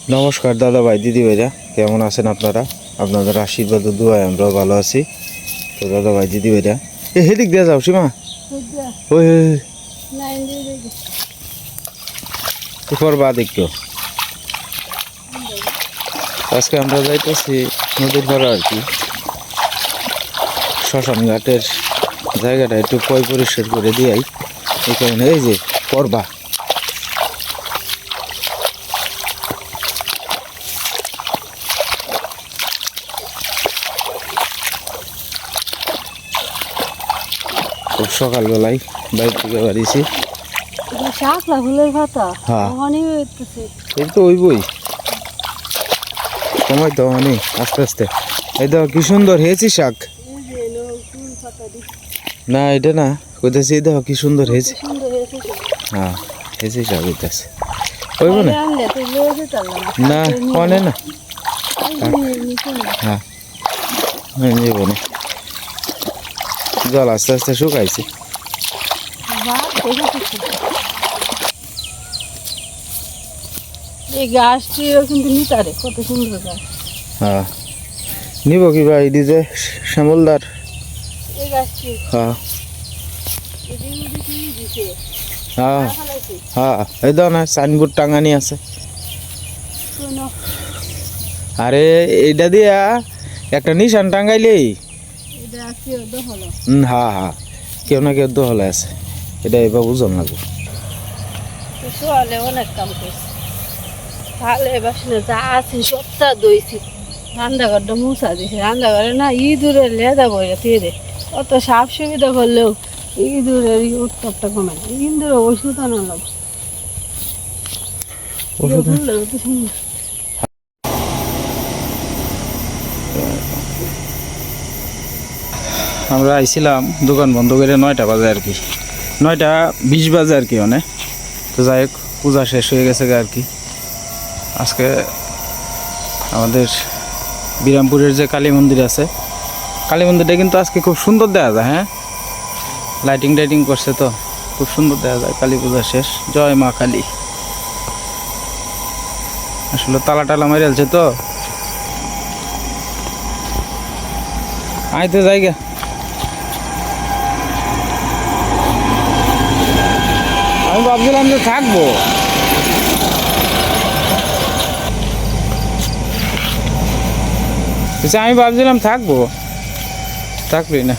নমস্কার দাদা ভাই দিদি ভাইরা, কেমন আছেন আপনারা? আপনাদের আশীর্বাদ ও দুয়ায় আমরাও ভালো আছি। তো দাদা ভাই দিদি ভাইরা, হেদিক দিয়ে যাও সীমা, ওই উপর বা দেখতো। আজকে আমরা যাইতেছি নদীর পাড়ে আর কি, শ্মশান ঘাটের জায়গাটা একটু পরিষ্কার করে দিয়াই, এই কারণে এই যে পর্বা খুব সকালবেলায় বাইর থেকে বাড়িয়েছি। হ্যাঁ এই তো ওই বই সময় তো মানে আস্তে আস্তে। এই দেখো কি সুন্দর হয়েছি শাক। না এটা না কইতেছি, এই দেখো কি সুন্দর হয়েছে। হ্যাঁ হয়েছি শাক হইতেছে, ওই না না কনে না। হ্যাঁ যাবো না, জল আস্তে আস্তে শুকাইছে। এই গাছটিও কিন্তু নিতারে কত সুন্দর গাছ। হ্যাঁ নিব কি ভাই দিছে শ্যামলদার এই গাছটি হ্যাঁ হ্যাঁ হ্যাঁ এই দাও না সাইনবোর্ড টাঙানি আছে। আরে এইটা দিয়া একটা নিশান টাঙ্গাইলেই হ্যাঁ হ্যাঁ কেউ না কেউ দোহলে আছে, এটা এবার বুঝন লাগবে। অনেক কাম করছে ভালো, এবার শুনে যা আছে সবটা দইছি। রান্নাঘরটা মুছা দিছে, রান্নাঘরে না ইঁদুরের লেদা বইরা দিয়ে অত সাপ সুবিধা করলেও ইঁদুরের উত্তাপটা কমে না। ইঁদুর ওষুধ আনা লাগবে। আমরা আইছিলাম দোকান বন্ধ করে 9টা বাজে আর কি, 9:20 বাজে আর কি অনেক। তো যাই হোক পূজা শেষ হয়ে গেছে আর কি। আজকে আমাদের বিরামপুরের যে কালী মন্দির আছে, কালী মন্দিরটা কিন্তু আজকে খুব সুন্দর দেখা যায়। হ্যাঁ লাইটিং টাইটিং করছে তো খুব সুন্দর দেখা যায়। কালী পূজা শেষ, জয় মা কালী। আসলে তালা টালা মারিয়ালছে তো আইতে জায়গা। আমি ভাবছিলাম যে থাকবো, আমি ভাবছিলাম থাকবো, থাকবি না।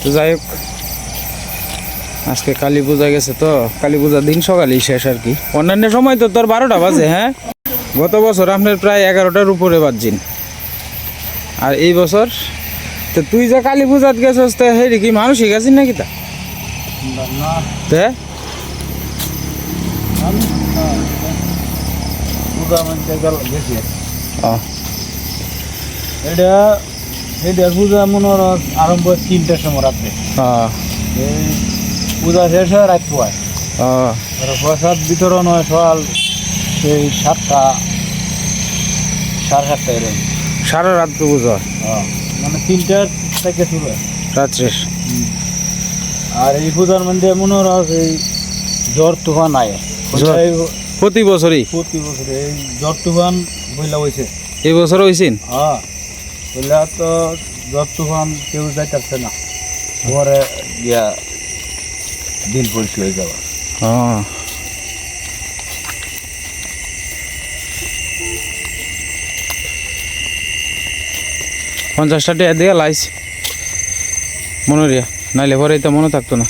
তো যাই হোক আজকে কালী পূজা গেছে তো, কালী পূজার দিন সকালেই শেষ আর কি। অন্যান্য সময় তো তোর 12টা বাজে। হ্যাঁ গত বছর আপনার প্রায় 11টার উপরে বাজছেন, আর এই বছর তো তুই যে কালী পূজাত গেছিস তো হেরি কি মানুষই গেছিস নাকি তা? এটা পূজা মনে আরম্ভ 3টার সময় রাত্রে। পূজা শেষ হয় রাত পোয়ায়, প্রসাদ বিতরণ হয় সকাল সেই 7টা 7:30 এরকম। সারা রাত পূজা মানে 3টার থেকে শুরু হয় রাত্রে। আর এই পূজার মধ্যে মনে এই ঝড় তুফান আয় প্রতি বছরই, প্রতি বছর এই ঝড় তুফান বইলা হয়েছে। এই বছর হয়েছেন? হ্যাঁ বললে তো ঝড় তুফান কেউ যাইতেছে না, পরে ইয়া দিন পরিষ্কার হয়ে যাওয়া। হ্যাঁ 50টা টাকা দিয়ে লাইস মনে রিয়া, নাইলে পরে তো মনে থাকতো না।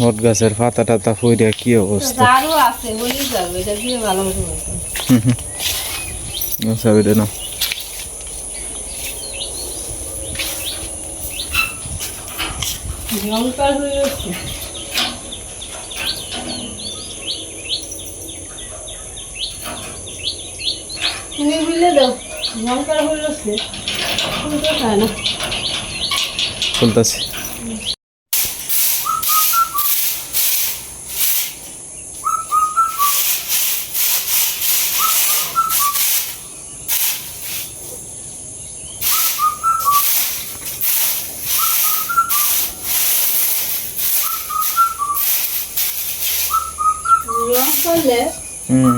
বট গাছের পাতা টাতা ফুইরা কি অবস্থা। না তুমি বুঝলে দাও লঙ্কার হয়ে যাচ্ছে, তুমি তো খায় না। খুলতেছি।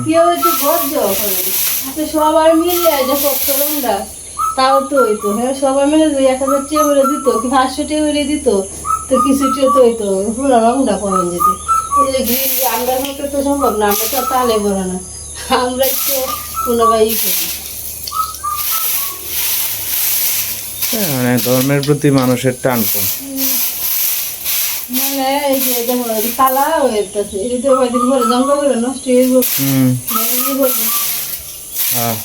কেউ একটু গর্জ করে আচ্ছা সবার মিলে যে কত রঙটা তাও তো হইতো হ্যাঁ সবাই মিলে যদি 1000 টাকা করে দিত কি 500 টাকা করে দিত তো কিছু তো হইতো পুরো রঙটা কমে যেত এই যে গ্রিন আমরা করতে তো সম্ভব না আমরা তো তালে বড় না আমরা একটু কোনো ভাই করি মানে ধর্মের প্রতি মানুষের টান কম। মানে এই যে দেখো কালা হয়ে যাচ্ছে এই যে কয়েকদিন পরে জঙ্গল করে নষ্ট হয়ে যাবো হ্যাঁ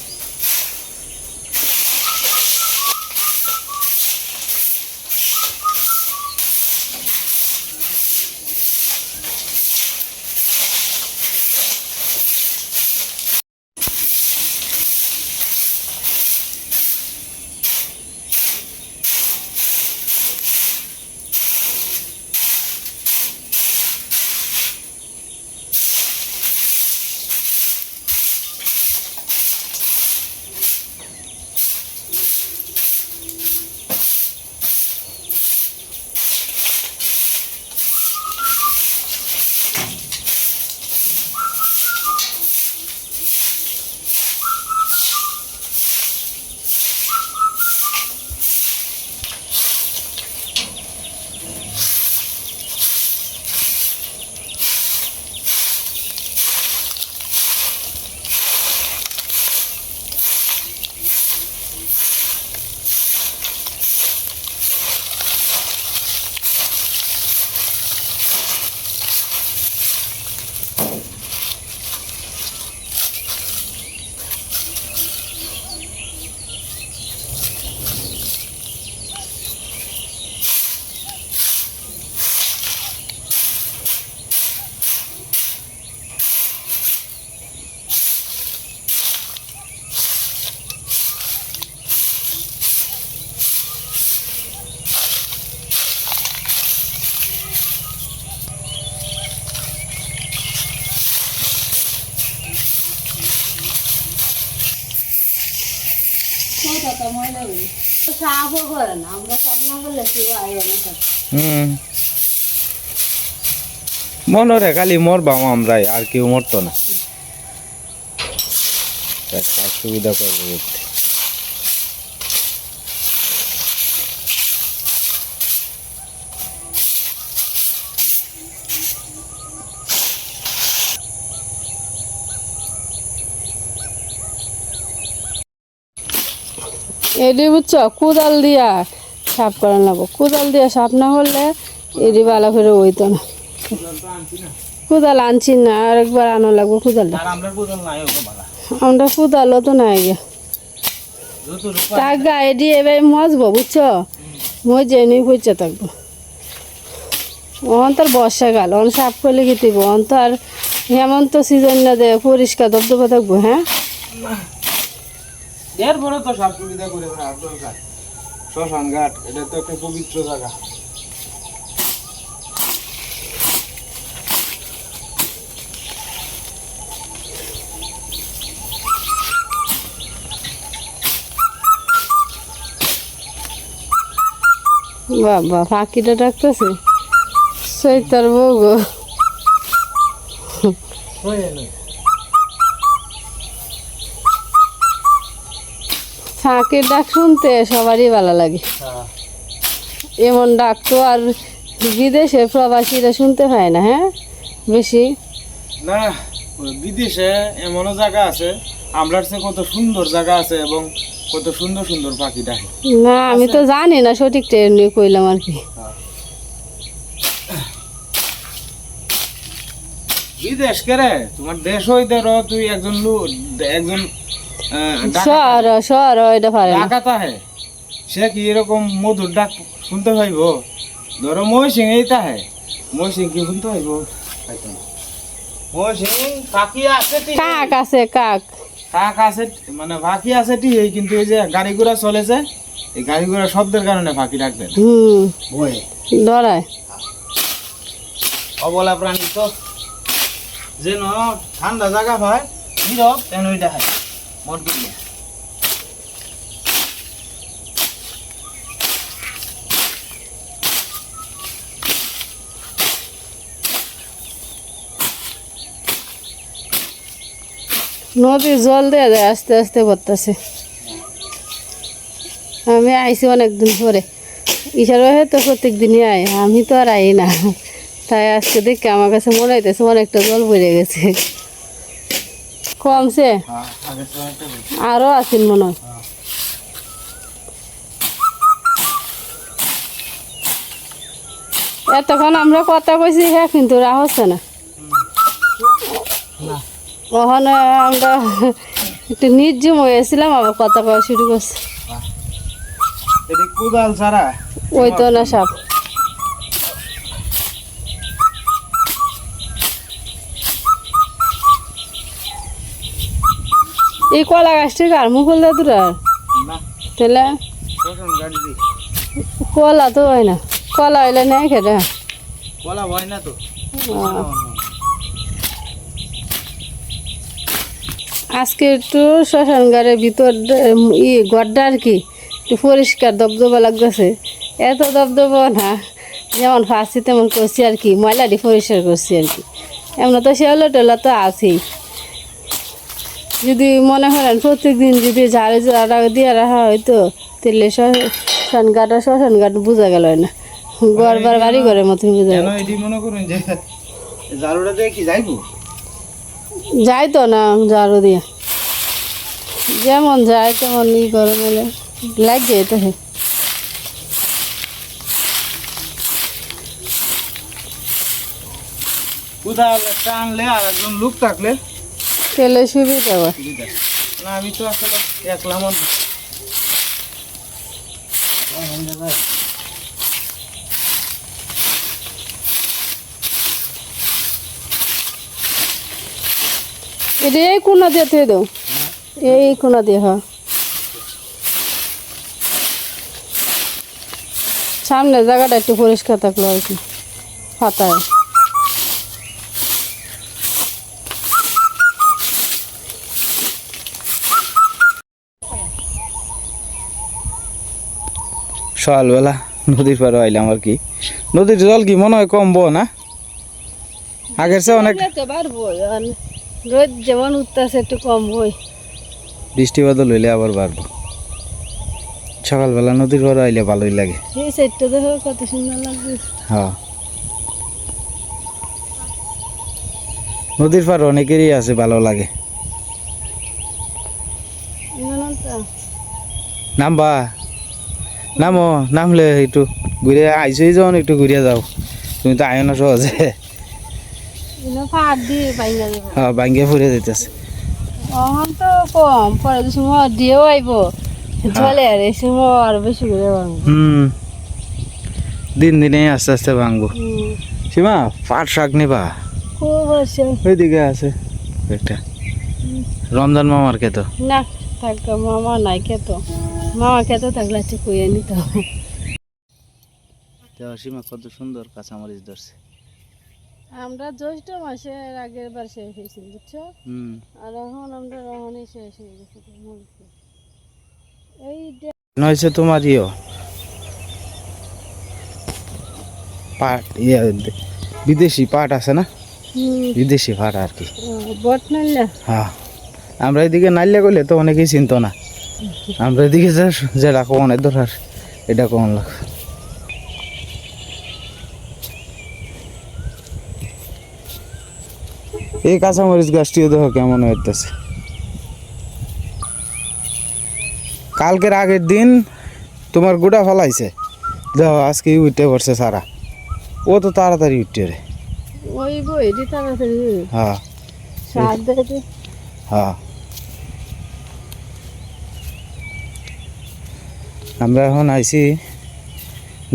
সাফও করে না আমরা সাফ না করলে কেউ আইও না মনরে খালি মরবাম আমরাই আর কেউ মরতো না একটা সুবিধা করবো করতে এটি বুঝছো কোদাল দিয়া সাফ করে নেবো কোদাল দিয়া সাফ না করলে এটি ভালো করে হইতো না কোদাল আনছি না আর একবার আনো লাগবো কোদালটা আমরা কোদালও তো নাই গে তার গায়ে দিয়ে এবার মজবো বুঝছো মজে নিয়ে পচে থাকবো অন তোর বর্ষাকাল অন সাফ করলে কি দিব অন তো আর হেমন্ত সিজন না দে পরিষ্কার দবদবা থাকবো হ্যাঁ এরপরে তো সব সুবিধা করে দরকার শ্মশান ঘাট এটা তো একটা পবিত্র জায়গা বাবা পাখিটা ডাকতেছে সৈতার বউ গো ফাঁকের ডাক শুনতে সবারই ভালো লাগে এমন ডাক তো আর বিদেশে প্রবাসীরা শুনতে পায় না হ্যাঁ বেশি না বিদেশে এমনও জায়গা আছে আমরার চেয়ে কত সুন্দর জায়গা আছে এবং কত সুন্দর সুন্দর পাখি ডাকে না আমি তো জানি না সঠিক ট্রেন নিয়ে কইলাম আর কি বিদেশ করে তোমার দেশ হইতে তুই একজন একজন শহর শহর এটা পারে না ডাকাত আহে সে কি এরকম মধুর ডাক শুনতে পাইব ধরো মহিষিং এই তাহে মহিষিং কি শুনতে পাইব মহিষিং পাখি আছে কাক আছে কাক কাক আছে মানে পাখি আছে ঠিকই কিন্তু এই যে গাড়ি ঘোড়া চলেছে এই গাড়ি ঘোড়া শব্দের কারণে পাখি ডাক দেয় ডরায় অবলা প্রাণী তো যেন ঠান্ডা জায়গা হয় নীরব তেন ওইটা হয় মন দিলে নদীর জল দেওয়া যায় আস্তে আস্তে করতেছে। আমি আইছি অনেকদিন পরে, ঈশার বাসায় তো প্রত্যেক দিনই আই, আমি তো আর আই না। তাই আজকে দেখে আমার কাছে মনে হইতেছে অনেকটা জল বেড়ে গেছে। কমছে, আরো আছেন মনে হয়। এতক্ষণ আমরা কথা কইছি, হ্যাঁ কিন্তু রা হচ্ছে না। ওখানে আমরা একটু নির্জম হয়েছিলাম, আবার কথা কওয়া শুরু করছে। কোদাল ছাড়া ওই তো না সাপ। এই কলা গাছটি কার মুকুল দাদুরা? তাহলে কলা তো হয় না, কলা হইলে নেই খেতে। কলা হয় না তো। আজকে একটু শ্মশান ঘরের ভিতর গড্ডা আর কি একটু পরিষ্কার দবদবা লাগতেছে। এত দবদবা না, যেমন ফার্স্টে তেমন করছি আর কি, ময়লাটি পরিষ্কার করছি আর কি। এমন তো শেওলা টেলা তো আছেই। যদি মনে করেন প্রত্যেক দিন যদি ঝাড়ে ঝাড়া দিয়ে রাখা হয়তো, তাহলে শ্মশান ঘাট বোঝা গেল না, গড়বার বাড়ি ঘরের মতন বোঝা গেল। মনে করুন যে ঝাড়ুটা দিয়ে কি যাইবো, যাই তো না ঝাড়ু দিয়ে, যেমন যায় তেমন ই করে মেলে লাগে তো। কোদাল টানলে আর একজন লোক থাকলে তেলে সুবিধা হয়। না, আমি তো আসলে একলা মানুষ। এটা এই কোনা দিয়ে থুয়ে দাও, এই কোনা দিয়ে। হ্যাঁ, সামনে জায়গাটা একটু পরিষ্কার থাকলো আর কি, পাতায়। সকালবেলা নদীর পাড়ে আইলাম আর কি। নদীর জল কি মনে হয় কমবো না, আগের চেয়ে অনেক। রোদ যেমন উঠতেছে একটু কম বই, বৃষ্টি বাদল হইলে আবার বাড়বো। সকালবেলা নদীর পাড়ে আইলে ভালোই লাগে। এই সাইডটা দেখো কত সুন্দর লাগবে। হ্যাঁ, নদীর পাড়ে অনেকেরই আছে, ভালো লাগে। নামবা, নামো, নামলে একটু ঘুরে আইসই যখন একটু ঘুরিয়ে যাও। তুমি তো আয় না সহজে। হ্যাঁ, ভাঙ্গে ফুরে যেতেছে। তো কম পরে সময় দিয়েও আইব চলে, আর এই সময় আর বেশি করে ভাঙবো। দিন দিনে আস্তে আস্তে ভাঙবো। সীমা, পাট শাক নেবা? খুব আছে, ওইদিকে আছে একটা। রমজান মামার খেত না থাকতো, মামা নাই খেত, মামা খেতে থাকলে একটু কুইয়ে নিত। সীমা কত সুন্দর কাঁচামরিচ ধরছে। আমরা জ্যৈষ্ঠ মাসের আগের বার শেষ হয়েছি বুঝছো, আর এখন আমরা রহনই শেষ হয়ে গেছে। এই নয়ছে তোমার পাট, বিদেশি পাট আছে না, বিদেশি পাট আর কি। বট নাইলা, হ্যাঁ, আমরা এদিকে নাইলে করলে তো অনেকেই চিনতো না। আমরা এদিকে যেটা কমনের দরকার এটা কমন লাগ। এই কাঁচামরিচ গাছটিও দেখো কেমন হইতেছে। কালকের আগের দিন তোমার গোটা ফলাইছে, দেখো আজকে উঠতে পড়ছে সারা। ও তো তাড়াতাড়ি উঠতে রে। ওই বই তাড়াতাড়ি। হ্যাঁ হ্যাঁ, আমরা এখন আইছি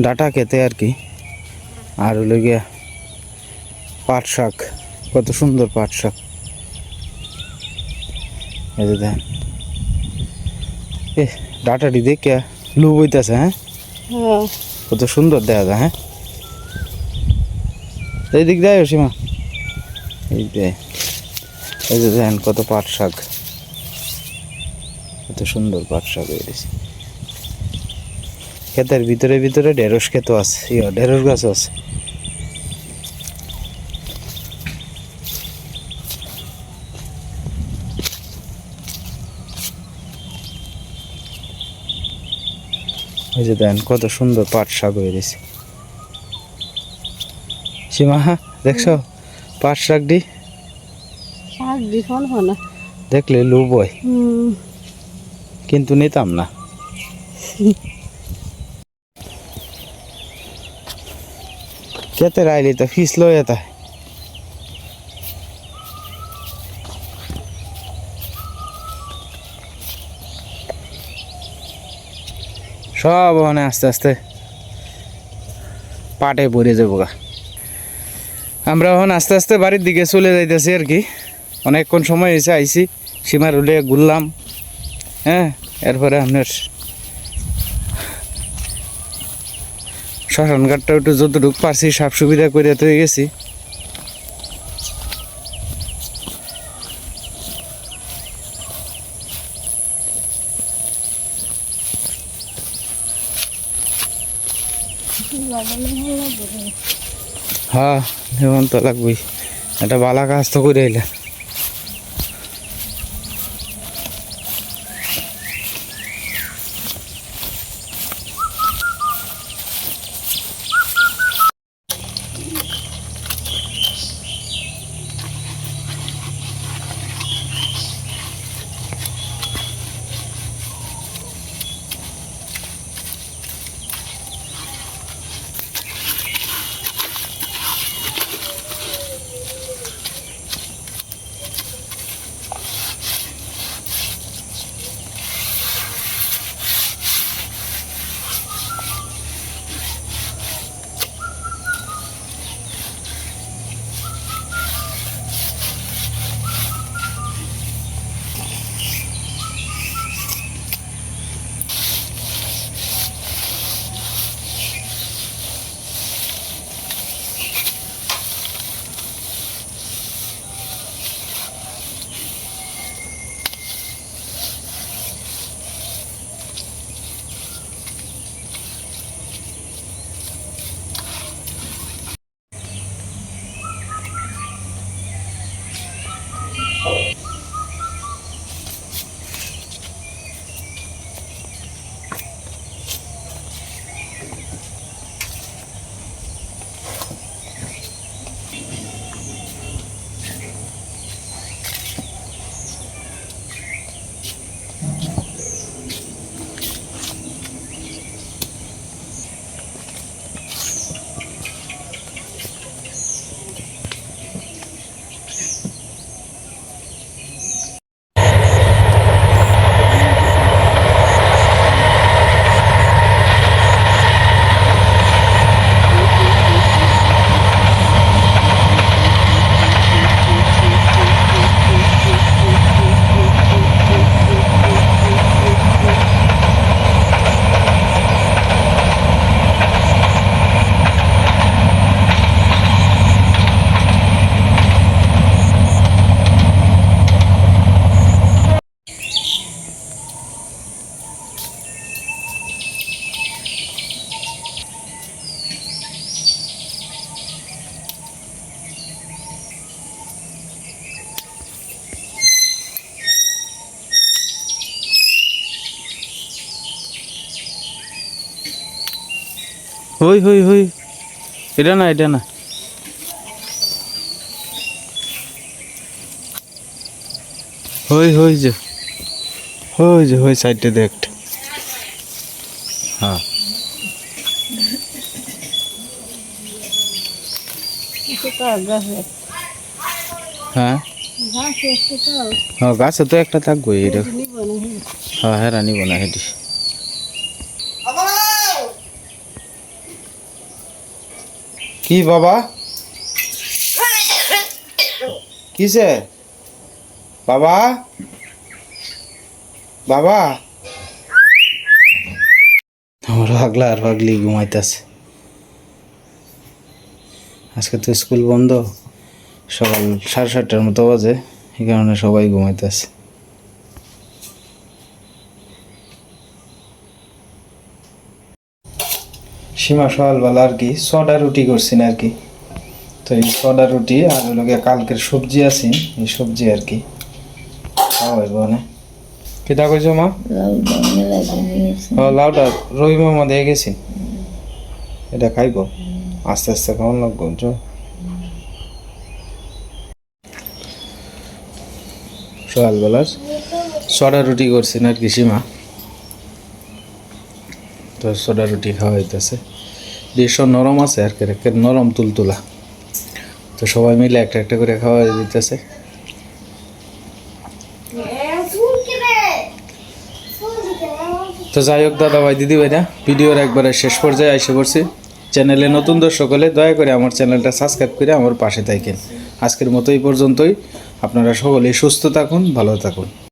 ডাটা খেতে আর কি। আর হলো গিয়া পাট শাক, কত সুন্দর পাট শাক। এই যে দেখেন, ডাটাটি দেখে লু বইতেছে। হ্যাঁ, কত সুন্দর দেখা যায়। হ্যাঁ, এই দিক দেয় সীমা, এই যে দেখেন কত পাট শাক, কত সুন্দর পাট শাক হয়ে গেছে। ক্ষেতের ভিতরে ভিতরে ঢেঁড়স ক্ষেত আছে, ঢেঁড়স গাছও আছে। ওই যে দেন কত সুন্দর পাট শাক হয়ে গেছে। সীমা দেখছো পাট শাকটি? শাক দিখন হনা দেখলে লোভ হয়, কিন্তু নিতাম না। কেতে রাইলি তো ফিস লয়ে তা সব ওখানে আস্তে আস্তে পাটে পড়ে যাবো গা। আমরা এখন আস্তে আস্তে বাড়ির দিকে চলে যাইতেছি আর কি। অনেকক্ষণ সময় হয়েছে আইছি, সীমার উঠে ঘুরলাম। হ্যাঁ, এরপরে আপনার শ্মশান ঘাটটা একটু যতটুকু পারছি সব সুবিধা করে তো গেছি। হ্যাঁ, যেমন তো লাগবেই, একটা বালা কাজ তো করে এলে। হই হই হই, এটা না এটা না, হই হই যে হই সাইডে দেখ। হ্যাঁ হ্যাঁ হ্যাঁ, গাছে তো একটা থাকবো এটা। হ্যাঁ হ্যাঁ, নিব না হেঁটি। কি বাবা, কিসে বাবা? বাবা আমার পাগলা আর পাগলি ঘুমাইতেছে। আজকে তো স্কুল বন্ধ, সকাল 7:30টার মতো বাজে, এই কারণে সবাই ঘুমাইতেছে। সীমা সকালবেলা আর কি সডা রুটি করছি না আর কি। তো এই সডা রুটি আর লোকে কালকের সবজি আছে, এই সবজি আর কি খাওয়া হইব না। কিতা কইছো মা? ও লাউটা রবি মামা দিয়ে গেছি, এটা খাইব, আস্তে আস্তে খাওয়ান লাগবো বুঝছো। সকালবেলার সরা রুটি করছি না কি সীমা, তো সরা রুটি খাওয়া হইতেছে। ডিশও নরম আছে আর কি, নরম তুলতুলা, তো সবাই মিলে একটা একটা করে খাওয়া দিতেছে। তো যাই হোক দাদা ভাই দিদি ভাইরা, ভিডিওর একবারে শেষ পর্যায়ে এসে পড়ছি। চ্যানেলে নতুন দর্শক হলে দয়া করে আমার চ্যানেলটা সাবস্ক্রাইব করে আমার পাশে থাকেন। আজকের মতো এই পর্যন্তই। আপনারা সকলেই সুস্থ থাকুন, ভালো থাকুন।